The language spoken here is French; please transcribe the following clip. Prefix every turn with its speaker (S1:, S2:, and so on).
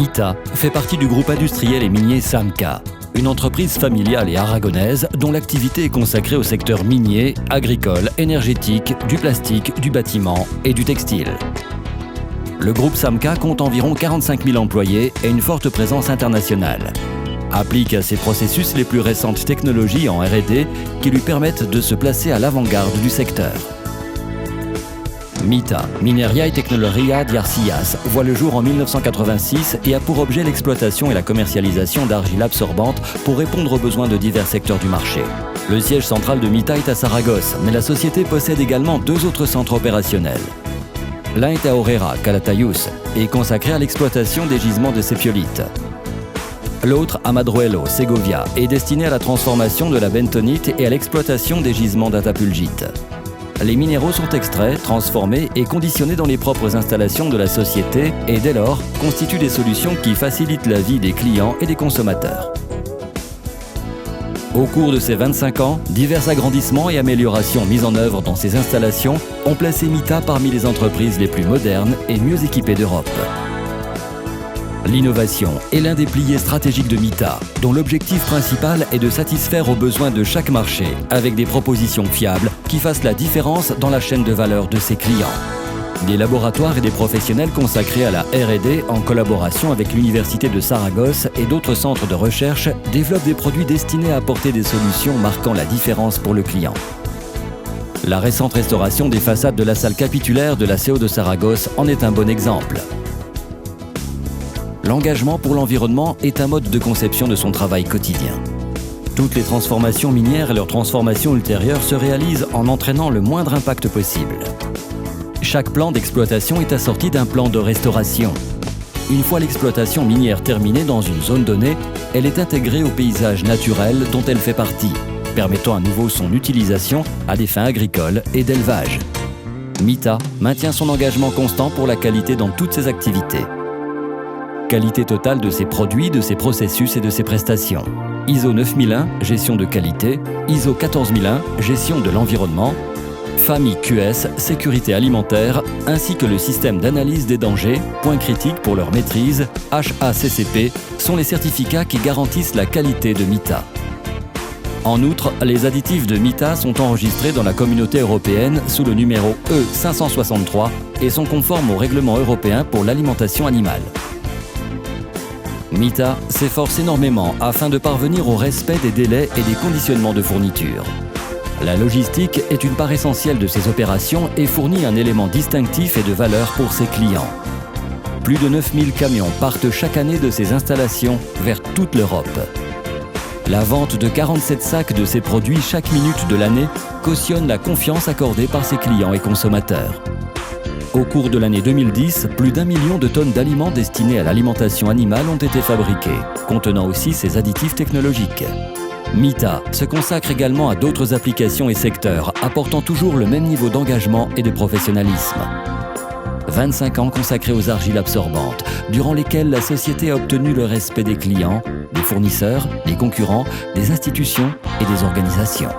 S1: Mita fait partie du groupe industriel et minier Samka, une entreprise familiale et aragonaise dont l'activité est consacrée au secteur minier, agricole, énergétique, du plastique, du bâtiment et du textile. Le groupe Samka compte environ 45 000 employés et une forte présence internationale. Applique à ses processus les plus récentes technologies en R&D qui lui permettent de se placer à l'avant-garde du secteur. Mita, Mineria y Tecnologia de Arcillas, voit le jour en 1986 et a pour objet l'exploitation et la commercialisation d'argile absorbante pour répondre aux besoins de divers secteurs du marché. Le siège central de Mita est à Saragosse, mais la société possède également 2 autres centres opérationnels. L'un est à Orera, Calatayud, et est consacré à l'exploitation des gisements de sépiolite. L'autre, à Madroelo, Segovia, est destiné à la transformation de la bentonite et à l'exploitation des gisements d'atapulgite. Les minéraux sont extraits, transformés et conditionnés dans les propres installations de la société et dès lors constituent des solutions qui facilitent la vie des clients et des consommateurs. Au cours de ces 25 ans, divers agrandissements et améliorations mises en œuvre dans ces installations ont placé Mita parmi les entreprises les plus modernes et mieux équipées d'Europe. L'innovation est l'un des piliers stratégiques de Mita, dont l'objectif principal est de satisfaire aux besoins de chaque marché avec des propositions fiables qui fassent la différence dans la chaîne de valeur de ses clients. Des laboratoires et des professionnels consacrés à la R&D en collaboration avec l'Université de Saragosse et d'autres centres de recherche développent des produits destinés à apporter des solutions marquant la différence pour le client. La récente restauration des façades de la salle capitulaire de la CO de Saragosse en est un bon exemple. L'engagement pour l'environnement est un mode de conception de son travail quotidien. Toutes les transformations minières et leurs transformations ultérieures se réalisent en entraînant le moindre impact possible. Chaque plan d'exploitation est assorti d'un plan de restauration. Une fois l'exploitation minière terminée dans une zone donnée, elle est intégrée au paysage naturel dont elle fait partie, permettant à nouveau son utilisation à des fins agricoles et d'élevage. Mita maintient son engagement constant pour la qualité dans toutes ses activités. Qualité totale de ses produits, de ses processus et de ses prestations. ISO 9001, gestion de qualité, ISO 14001, gestion de l'environnement, famille QS, sécurité alimentaire, ainsi que le système d'analyse des dangers, points critiques pour leur maîtrise, HACCP, sont les certificats qui garantissent la qualité de Mita. En outre, les additifs de Mita sont enregistrés dans la communauté européenne sous le numéro E563 et sont conformes au règlement européen pour l'alimentation animale. Mita s'efforce énormément afin de parvenir au respect des délais et des conditionnements de fourniture. La logistique est une part essentielle de ses opérations et fournit un élément distinctif et de valeur pour ses clients. Plus de 9000 camions partent chaque année de ses installations vers toute l'Europe. La vente de 47 sacs de ses produits chaque minute de l'année cautionne la confiance accordée par ses clients et consommateurs. Au cours de l'année 2010, plus d'1 million de tonnes d'aliments destinés à l'alimentation animale ont été fabriquées, contenant aussi ces additifs technologiques. Mita se consacre également à d'autres applications et secteurs, apportant toujours le même niveau d'engagement et de professionnalisme. 25 ans consacrés aux argiles absorbantes, durant lesquels la société a obtenu le respect des clients, des fournisseurs, des concurrents, des institutions et des organisations.